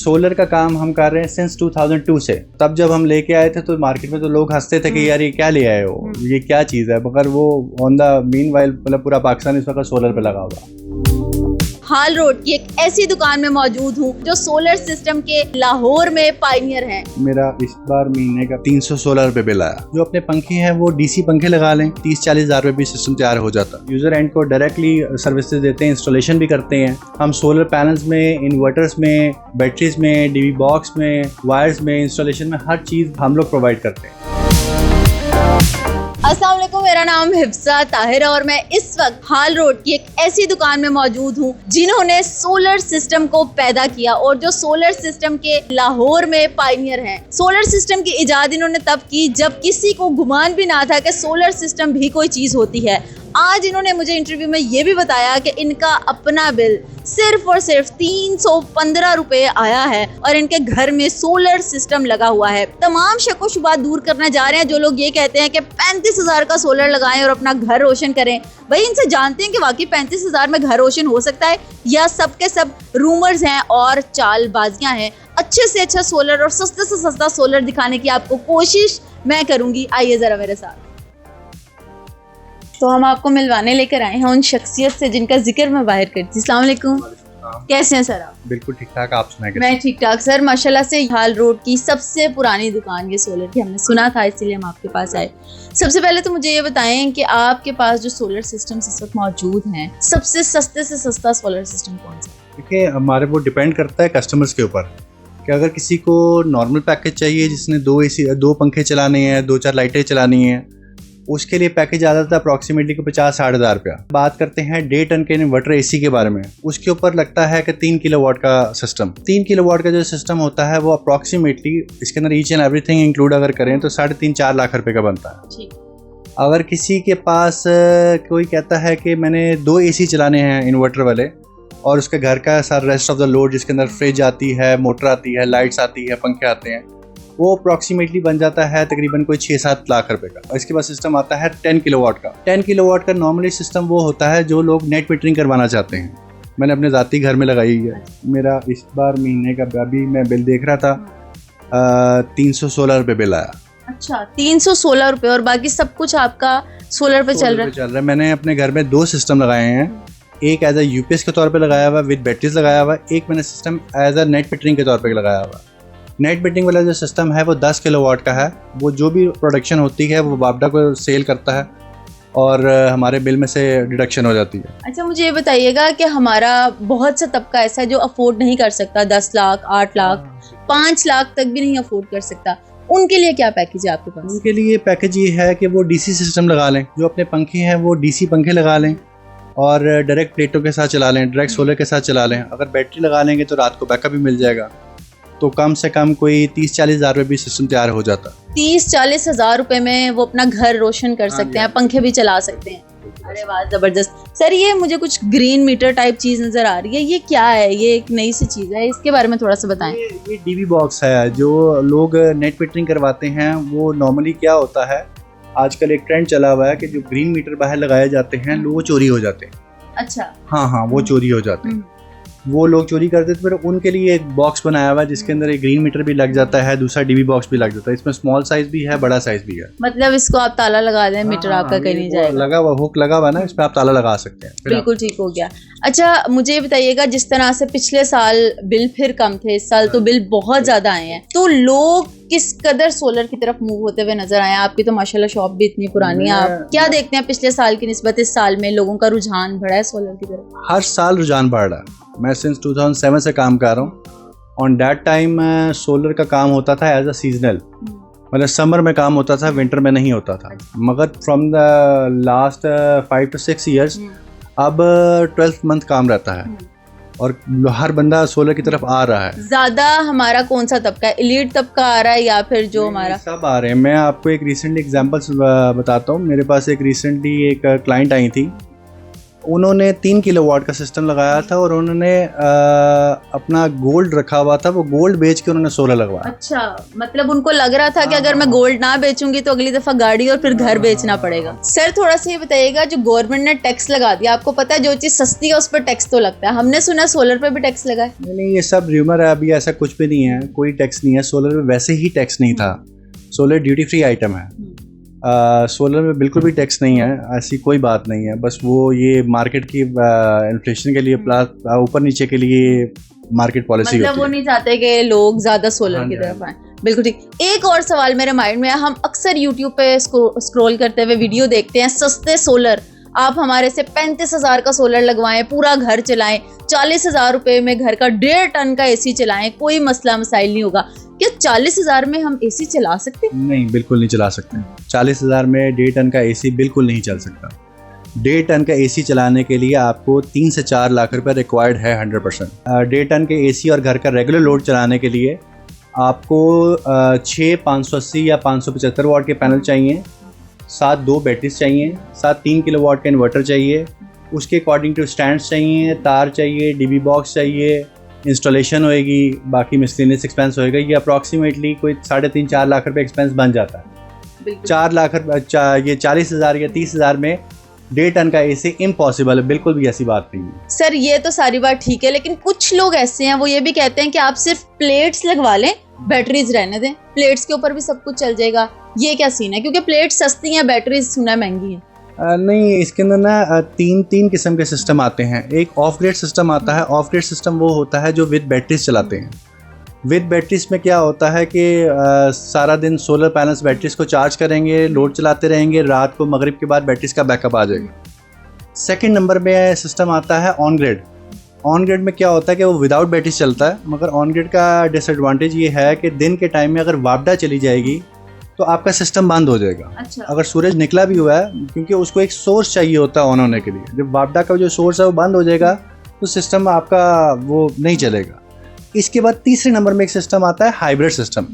Solar का काम हम कर रहे हैं सिंस 2002 से। तब जब हम लेके आए थे तो मार्केट में तो लोग हंसते थे कि यार ये क्या ले आए हो, ये क्या चीज़ है, मगर वो ऑन द मीन वाइल मतलब पूरा पाकिस्तान इस वक्त सोलर पे लगा हुआ। हाल रोड की एक ऐसी दुकान में मौजूद हूँ जो सोलर सिस्टम के लाहौर में पायनियर हैं। मेरा इस बार महीने का 316 रुपए बिल आया। जो अपने पंखे हैं वो डीसी पंखे लगा लें, 30-40 हज़ार रुपए भी सिस्टम तैयार हो जाता है। यूजर एंड को डायरेक्टली सर्विसेज देते हैं, इंस्टॉलेशन भी करते हैं हम। सोलर पैनल्स में, इन्वर्टर्स में, बैटरीज में, डीवी बॉक्स में, वायर्स में, इंस्टॉलेशन में हर चीज़ हम लोग प्रोवाइड करते हैं। अस्सलाम वालेकुम, मेरा नाम हिफ्सा ताहिर है और मैं इस वक्त हाल रोड की एक ऐसी दुकान में मौजूद हूँ जिन्होंने सोलर सिस्टम को पैदा किया और जो सोलर सिस्टम के लाहौर में पायनियर हैं। सोलर सिस्टम की इजाद इन्होंने तब की जब किसी को गुमान भी ना था कि सोलर सिस्टम भी कोई चीज़ होती है। आज इन्होंने मुझे इंटरव्यू में ये भी बताया कि इनका अपना बिल सिर्फ और सिर्फ 315 रुपए आया है और इनके घर में सोलर सिस्टम लगा हुआ है। तमाम शक व शुबा दूर करने जा रहे हैं जो लोग ये कहते हैं कि 35,000 का सोलर लगाएं और अपना घर रोशन करें। भाई इनसे जानते हैं कि वाकई 35,000 में घर रोशन हो सकता है या सब के सब रूमर्स हैं और चालबाजियां हैं। अच्छे से अच्छा सोलर और सस्ते से सस्ता सोलर दिखाने की आपको कोशिश मैं करूंगी। आइए जरा मेरे साथ। तो हम आपको मिलवाने लेकर आए हैं उन शख्सियत से जिनका जिक्र मैं बाहर करती हूँ। अस्सलाम वालेकुम, कैसे हैं सर आप? बिल्कुल ठीक ठाक, आप सुनाएं? मैं ठीक ठाक सर, माशाल्लाह से। हाल रोड की सबसे पुरानी दुकान ये सोलर की, हमने सुना था इसीलिए हम आपके पास आए। सबसे पहले तो मुझे ये बताएं कि आपके पास जो सोलर सिस्टम इस वक्त मौजूद हैं, सबसे सस्ते से सस्ता सोलर सिस्टम कौन सा? देखिए, हमारे वो डिपेंड करता है कस्टमर्स के ऊपर कि अगर किसी को नॉर्मल पैकेज चाहिए जिसने 2 AC 2 पंखे चलाने हैं, 2-4 लाइटें चलानी हैं, उसके लिए पैकेज आता था अप्रॉक्सीमेटली को 50-60 हज़ार रुपया। बात करते हैं 1.5 टन के इन्वर्टर AC के बारे में, उसके ऊपर लगता है कि 3 किलोवाट का सिस्टम। 3 किलोवाट का जो सिस्टम होता है वो अप्रॉक्सीमेटली इसके अंदर ईच एंड एवरीथिंग इंक्लूड अगर करें तो 3.5-4 लाख रुपए का बनता है। अगर किसी के पास कोई कहता है कि मैंने 2 AC चलाने हैं इन्वर्टर वाले और उसके घर का सारा रेस्ट ऑफ द लोड जिसके अंदर फ्रिज आती है, मोटर आती है, लाइट्स आती है, पंखे आते हैं, वो अप्रॉक्सीमेटली बन जाता है तकरीबन कोई 6-7 लाख रुपए का। और इसके बाद सिस्टम आता है 10 किलोवाट का। 10 किलोवाट का नॉर्मली सिस्टम वो होता है जो लोग नेट मीटरिंग करवाना चाहते हैं। मैंने अपने ज़ाती घर में लगाई है। मेरा इस बार महीने का अभी मैं बिल देख रहा था 316 रुपये बिल आया। अच्छा, 316 रुपये और बाकी सब कुछ आपका सोलर पे चल रहा है? मैंने अपने घर में 2 सिस्टम लगाए हैं। एक एज अ UPS के तौर पे लगाया हुआ विद बैटरीज लगाया हुआ, एक मैंने system as a net metering के तौर पे लगाया हुआ। नेट मीटरिंग वाला जो सिस्टम है वो 10 किलोवाट का है। वो जो भी प्रोडक्शन होती है वो बापडा को सेल करता है और हमारे बिल में से डिडक्शन हो जाती है। अच्छा, मुझे ये बताइएगा कि हमारा बहुत सा तबका ऐसा है जो अफोर्ड नहीं कर सकता, 10 लाख, 8 लाख, 5 लाख तक भी नहीं अफोर्ड कर सकता, उनके लिए क्या पैकेज है आपके पास? उनके लिए पैकेज ये है कि वो DC सिस्टम लगा लें। जो अपने पंखे हैं वो DC पंखे लगा लें और डायरेक्ट प्लेटों के साथ चला लें, डायरेक्ट सोलर के साथ चला लें। अगर बैटरी लगा लेंगे तो रात को बैकअप भी मिल जाएगा, तो कम से कम कोई 30-40 हज़ार रुपये भी सिस्टम तैयार हो जाता है। 30-40 हज़ार रुपये में वो अपना घर रोशन कर सकते हैं, पंखे भी चला सकते हैं। अरे वाह, जबरदस्त। सर, ये मुझे कुछ ग्रीन मीटर टाइप चीज नजर आ रही है, ये क्या है? ये एक नई सी चीज है, इसके बारे में थोड़ा सा बताएं। ये DV बॉक्स है। जो लोग नेट मीटरिंग करवाते हैं वो नॉर्मली क्या होता है, आजकल एक ट्रेंड चला हुआ है कि जो ग्रीन मीटर बाहर लगाए जाते हैं वो चोरी हो जाते हैं। अच्छा। हाँ, वो चोरी हो जाते हैं। वो लोग चोरी करते थे, फिर उनके लिए एक बॉक्स बनाया हुआ है जिसके अंदर एक ग्रीन मीटर भी लग जाता है, दूसरा DV बॉक्स भी लग जाता है। इसमें स्मॉल साइज भी है, बड़ा साइज भी है। मतलब इसको आप ताला लगा दें, मीटर आपका कहीं नहीं जाएगा। लगा हुआ हुक लगा हुआ ना, इसमें आप ताला लगा सकते हैं। बिल्कुल ठीक हो गया। अच्छा, मुझे ये बताइएगा, जिस तरह से पिछले साल बिल फिर कम थे, इस साल तो बिल बहुत ज्यादा आए हैं, तो लोग किस कदर सोलर की तरफ मूव होते हुए नजर आए? आपकी तो माशाल्लाह शॉप भी इतनी पुरानी है, आप क्या देखते हैं पिछले साल की निस्बत इस साल में लोगों का रुझान बढ़ा है सोलर की तरफ? हर साल रुझान बढ़ रहा है। मैं सिंस 2007 से काम कर रहा हूँ। ऑन दैट टाइम सोलर का काम होता था एज अ सीजनल, मतलब समर में काम होता था, विंटर में नहीं होता था। मगर from the last 5 to 6 years अब 12th मंथ काम रहता है और हर बंदा सोलर की तरफ आ रहा है। ज्यादा हमारा कौन सा तबका है? एलीट तबका आ रहा है या फिर जो हमारा? सब आ रहे हैं। मैं आपको एक रिसेंटली एग्जांपल बताता हूँ। मेरे पास एक रिसेंटली एक क्लाइंट आई थी, उन्होंने 3 किलोवाट का सिस्टम लगाया था और उन्होंने अपना गोल्ड रखा हुआ था, वो गोल्ड बेच के उन्होंने सोलर लगवाया। अच्छा, मतलब उनको लग रहा था कि अगर मैं गोल्ड ना बेचूंगी तो अगली दफा गाड़ी और फिर घर बेचना पड़ेगा। सर थोड़ा सा ये बताइएगा, जो गवर्नमेंट ने टैक्स लगा दिया, आपको पता है जो चीज सस्ती है उस पर टैक्स तो लगता है, हमने सुना सोलर पे भी टैक्स लगा है। नहीं, ये सब र्यूमर है, अभी ऐसा कुछ भी नहीं है, कोई टैक्स नहीं है। सोलर में वैसे ही टैक्स नहीं था, सोलर ड्यूटी फ्री आइटम है। सोलर में बिल्कुल भी टैक्स नहीं है, ऐसी कोई बात नहीं है। बस वो ये मार्केट की इन्फ्लेशन के लिए ऊपर नीचे के लिए मार्केट पॉलिसी मतलब वो नहीं चाहते कि लोग ज्यादा सोलर की तरफ आए। बिल्कुल ठीक। एक और सवाल मेरे माइंड में है, हम अक्सर यूट्यूब पे स्क्रॉल करते हुए वीडियो देखते हैं, सस्ते सोलर, आप हमारे से 35,000 का सोलर लगवाएं, पूरा घर चलाएं, 40,000 रुपए में घर का 1.5 टन का एसी चलाएं, कोई मसला मसाइल नहीं होगा। क्या 40,000 में हम एसी चला सकते? नहीं, बिल्कुल नहीं चला सकते। 40,000 में 1.5 टन का एसी बिल्कुल नहीं चल सकता। 1.5 टन का एसी चलाने के लिए आपको 3 से 4 लाख रुपए रिक्वायर्ड है 100%। 1.5 टन के एसी और घर का रेगुलर लोड चलाने के लिए आपको 6 580 या 575 वाट के पैनल चाहिए, 7 2 बैटरीज चाहिए, 7 3 किलोवाट का इन्वर्टर चाहिए, उसके अकॉर्डिंग टू स्टैंड चाहिए, तार चाहिए, डीबी बॉक्स चाहिए, इंस्टॉलेशन होएगी, बाकी मिसलेनियस एक्सपेंस होएगा। ये अप्रॉक्सीमेटली कोई 3.5-4 लाख रुपए एक्सपेंस बन जाता है। 4 लाख ये 40,000 या 30,000 में 1.5 टन का एसी इम्पॉसिबल है, बिल्कुल भी ऐसी बात नहीं है। सर ये तो सारी बात ठीक है, लेकिन कुछ लोग ऐसे हैं, वो ये भी कहते हैं कि आप सिर्फ प्लेट्स लगवा लें, बैटरीज रहने दें, प्लेट्स के ऊपर भी सब कुछ चल जाएगा। ये क्या सीन है? क्योंकि प्लेट सस्ती हैं, बैटरीज सुना महंगी है। नहीं, इसके अंदर ना तीन किस्म के सिस्टम आते हैं। एक ऑफ ग्रिड सिस्टम आता है। ऑफ ग्रिड सिस्टम वो होता है जो विद बैटरीज चलाते हैं। विद बैटरीज में क्या होता है कि सारा दिन सोलर पैनल्स बैटरीज को चार्ज करेंगे, लोड चलाते रहेंगे, रात को मगरिब के बाद बैटरीज का बैकअप आ जाएगा। सेकंड नंबर में सिस्टम आता है ऑन ग्रिड। ऑन ग्रिड में क्या होता है कि वो विदाउट बैटरीज चलता है, मगर ऑन ग्रिड का डिसएडवांटेज ये है कि दिन के टाइम में अगर वापडा चली जाएगी तो आपका सिस्टम बंद हो जाएगा। अच्छा। अगर सूरज निकला भी हुआ है, क्योंकि उसको एक सोर्स चाहिए होता है ऑन होने के लिए, जब वापडा का जो सोर्स है वो बंद हो जाएगा तो सिस्टम आपका वो नहीं चलेगा। इसके बाद तीसरे नंबर में एक सिस्टम आता है हाइब्रिड सिस्टम।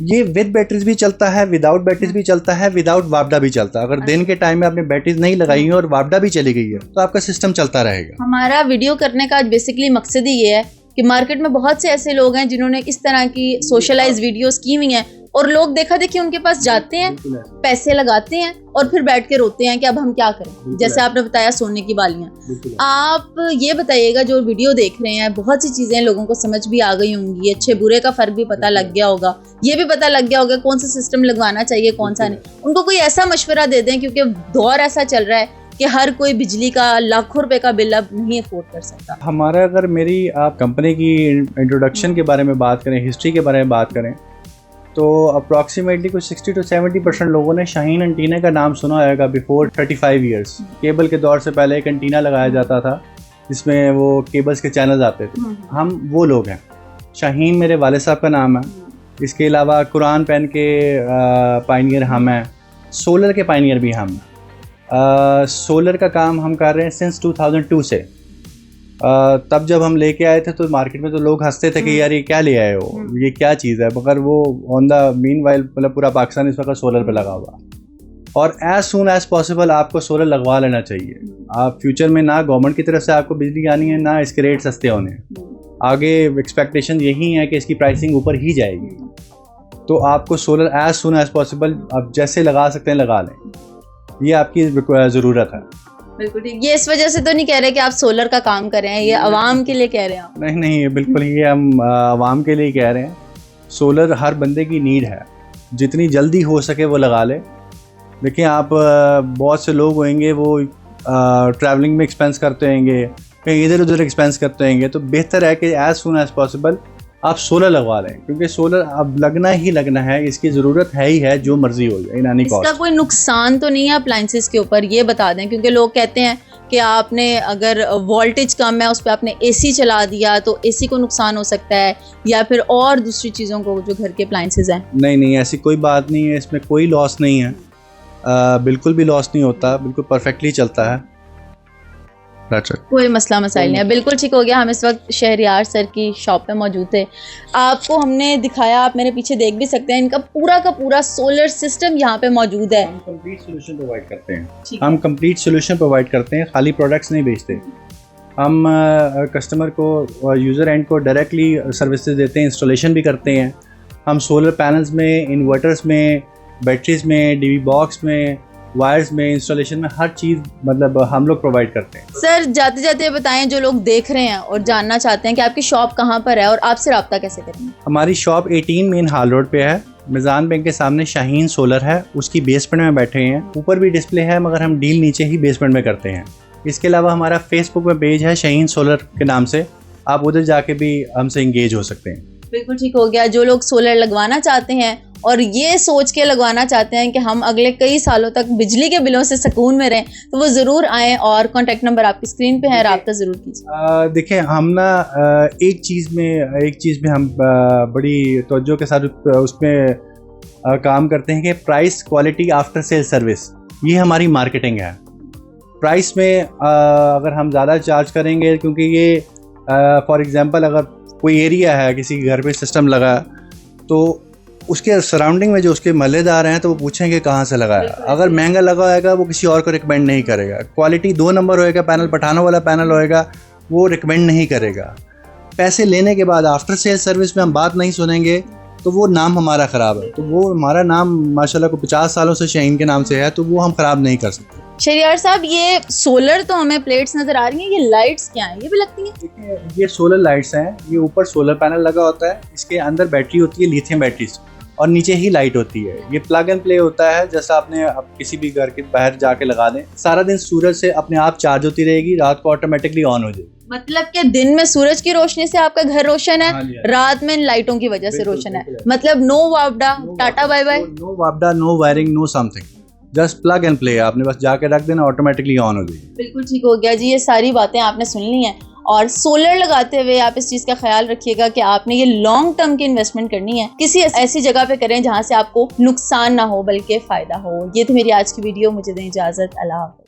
ये विद बैटरीज भी चलता है, विदाउट बैटरीज भी चलता है, विदाउट वापडा भी चलता है। अगर दिन के टाइम में आपने बैटरीज नहीं लगाई है और वापडा भी चली गई है तो आपका सिस्टम चलता रहेगा। हमारा वीडियो करने का बेसिकली मकसद ही ये है कि मार्केट में बहुत से ऐसे लोग हैं जिन्होंने इस तरह की सोशलाइज वीडियोस की हुई हैं और लोग देखा देखी उनके पास जाते हैं, पैसे लगाते हैं और फिर बैठ के रोते हैं कि अब हम क्या करें। जैसे आपने बताया सोने की बालियां। आप ये बताइएगा, जो वीडियो देख रहे हैं, बहुत सी चीजें लोगों को समझ भी आ गई होंगी, अच्छे बुरे का फर्क भी पता लग गया होगा, ये भी पता लग गया होगा कौन सा सिस्टम लगवाना चाहिए कौन सा नहीं। उनको कोई ऐसा मशवरा दे दें, क्योंकि दौर ऐसा चल रहा है कि हर कोई बिजली का लाखों रुपए का बिल अब नहीं अफोर्ड कर सकता। हमारा अगर मेरी आप कंपनी की इंट्रोडक्शन के बारे में बात करें, हिस्ट्री के बारे में बात करें, तो अप्रॉक्सीमेटली कुछ 60 to 70% लोगों ने शाहीन एंटीना का नाम सुना होगा बिफोर 35 ईयर्स। केबल के दौर से पहले एक एंटीना लगाया जाता था जिसमें वो केबल्स के चैनल्स आते थे। हम वो लोग हैं। शाहीन मेरे वाले साहब का नाम है। इसके अलावा कुरान पेन के पायनियर हम हैं, सोलर के पायनियर भी हम हैं। सोलर का काम हम कर रहे हैं सिंस 2002 से। तब जब हम लेके आए थे तो मार्केट में तो लोग हंसते थे कि यार ये क्या ले आए हो, ये क्या चीज़ है, मगर वो ऑन द मीन वाइल मतलब पूरा पाकिस्तान इस वक्त सोलर पे लगा हुआ। और एज सून एज पॉसिबल आपको सोलर लगवा लेना चाहिए। आप फ्यूचर में ना गवर्नमेंट की तरफ से आपको बिजली आनी है, ना इसके रेट सस्ते होने हैं। आगे एक्सपेक्टेशन यही है कि इसकी प्राइसिंग ऊपर ही जाएगी। तो आपको solar as soon as possible आप जैसे लगा सकते हैं लगा लें, ये आपकी ज़रूरत है। बिल्कुल ठीक। ये इस वजह से तो नहीं कह रहे कि आप सोलर का काम कर रहे हैं, ये आवाम के लिए कह रहे हैं आप? नहीं, बिल्कुल ये हम आवाम के लिए कह रहे हैं। सोलर हर बंदे की नीड है, जितनी जल्दी हो सके वो लगा ले। देखिए आप बहुत से लोग होंगे वो ट्रैवलिंग में एक्सपेंस करते होंगे, कहीं इधर उधर एक्सपेंस करते होंगे, तो बेहतर है कि एज सून एज पॉसिबल आप सोलर लगवा लें, क्योंकि सोलर अब लगना ही लगना है, इसकी ज़रूरत है ही है, जो मर्जी हो जाए इन एनी कॉस्ट। इसका कोई नुकसान तो नहीं है अप्लायंसेस के ऊपर, ये बता दें, क्योंकि लोग कहते हैं कि आपने अगर वोल्टेज कम है उस पर आपने एसी चला दिया तो एसी को नुकसान हो सकता है, या फिर और दूसरी चीज़ों को जो घर के अप्लायंसेस हैं। नहीं, ऐसी कोई बात नहीं है, इसमें कोई लॉस नहीं है, बिल्कुल भी लॉस नहीं होता, बिल्कुल परफेक्टली चलता है। That's it. कोई मसला मसाइल नहीं है, बिल्कुल ठीक हो गया। हम इस वक्त शहरयार सर की शॉप पे मौजूद थे, आपको हमने दिखाया, आप मेरे पीछे देख भी सकते हैं, इनका पूरा का पूरा सोलर सिस्टम यहाँ पे मौजूद है। हम कंप्लीट सोल्यूशन प्रोवाइड करते हैं, हम कंप्लीट सोल्यूशन प्रोवाइड करते हैं, खाली प्रोडक्ट्स नहीं बेचते। हम कस्टमर को, यूज़र एंड को डायरेक्टली सर्विसेज देते हैं, इंस्टॉलेशन भी करते हैं। हम सोलर पैनल्स में, इन्वर्टर्स में, बैटरीज में, डीवी बॉक्स में, वायर्स में, इंस्टॉलेशन में, हर चीज़ मतलब हम लोग प्रोवाइड करते हैं। सर जाते जाते बताएं, जो लोग देख रहे हैं और जानना चाहते हैं कि आपकी शॉप कहाँ पर है और आपसे रब्ता कैसे करेंगे। हमारी शॉप 18 मेन हाल रोड पे है, मिज़ान बैंक के सामने शाहीन सोलर है, उसकी बेसमेंट में बैठे हैं। ऊपर भी डिस्प्ले है मगर हम डील नीचे ही बेसमेंट में करते हैं। इसके अलावा हमारा फेसबुक में पेज है शाहीन सोलर के नाम से, आप उधर जाके भी हमसे इंगेज हो सकते हैं। बिल्कुल ठीक हो गया। जो लोग सोलर लगवाना चाहते हैं और ये सोच के लगवाना चाहते हैं कि हम अगले कई सालों तक बिजली के बिलों से सुकून में रहें, तो वो ज़रूर आएँ और कॉन्टैक्ट नंबर आपकी स्क्रीन पे है, रब्ता ज़रूर कीजिए। देखिए हम ना एक चीज़ में हम बड़ी तवज्जो के साथ उसमें काम करते हैं कि price, quality, after sale service, ये हमारी मार्केटिंग है। प्राइस में अगर हम ज़्यादा चार्ज करेंगे, क्योंकि ये फॉर एग्जांपल अगर कोई एरिया है, किसी घर पे सिस्टम लगा, तो उसके सराउंडिंग में जो उसके महल्लेदार हैं तो वो पूछेंगे कहाँ से लगा है। अगर महंगा लगा होगा वो किसी और को रिकमेंड नहीं करेगा। क्वालिटी 2 नंबर होएगा, पैनल पठानों वाला पैनल होएगा, वो रिकमेंड नहीं करेगा। पैसे लेने के बाद आफ्टर सेल सर्विस में हम बात नहीं सुनेंगे तो वो नाम हमारा ख़राब है। तो वो हमारा नाम माशाल्लाह को 50 सालों से शाहीन के नाम से है, तो वो हम ख़राब नहीं कर सकते। शहरयार साहब, ये सोलर तो हमें प्लेट्स नज़र आ रही हैं, ये लाइट्स क्या हैं, ये भी लगती हैं? ये सोलर लाइट्स हैं। ये ऊपर सोलर पैनल लगा होता है, इसके अंदर बैटरी होती है, लिथियम बैटरीज, और नीचे ही लाइट होती है। ये प्लग एंड प्ले होता है, जैसा आपने अब किसी भी घर के बाहर जाके लगा दें, सारा दिन सूरज से अपने आप चार्ज होती रहेगी, रात को ऑटोमेटिकली ऑन हो जाएगी। मतलब कि दिन में सूरज की रोशनी से आपका घर रोशन है, रात में लाइटों की वजह से रोशन है। मतलब no वापडा, tata bye bye, no वापडा, no wiring, know something, just plug and play. आपने बस जाके रख देना, ऑटोमेटिकली ऑन हो जाएगी। बिल्कुल ठीक हो गया जी। ये सारी बातें आपने सुन ली हैं, और सोलर लगाते हुए आप इस चीज़ का ख्याल रखिएगा कि आपने ये लॉन्ग टर्म की इन्वेस्टमेंट करनी है, किसी ऐसी जगह पे करें जहां से आपको नुकसान ना हो बल्कि फ़ायदा हो। ये थी मेरी आज की वीडियो, मुझे दें इजाज़त, अल्लाह हाफ़िज़।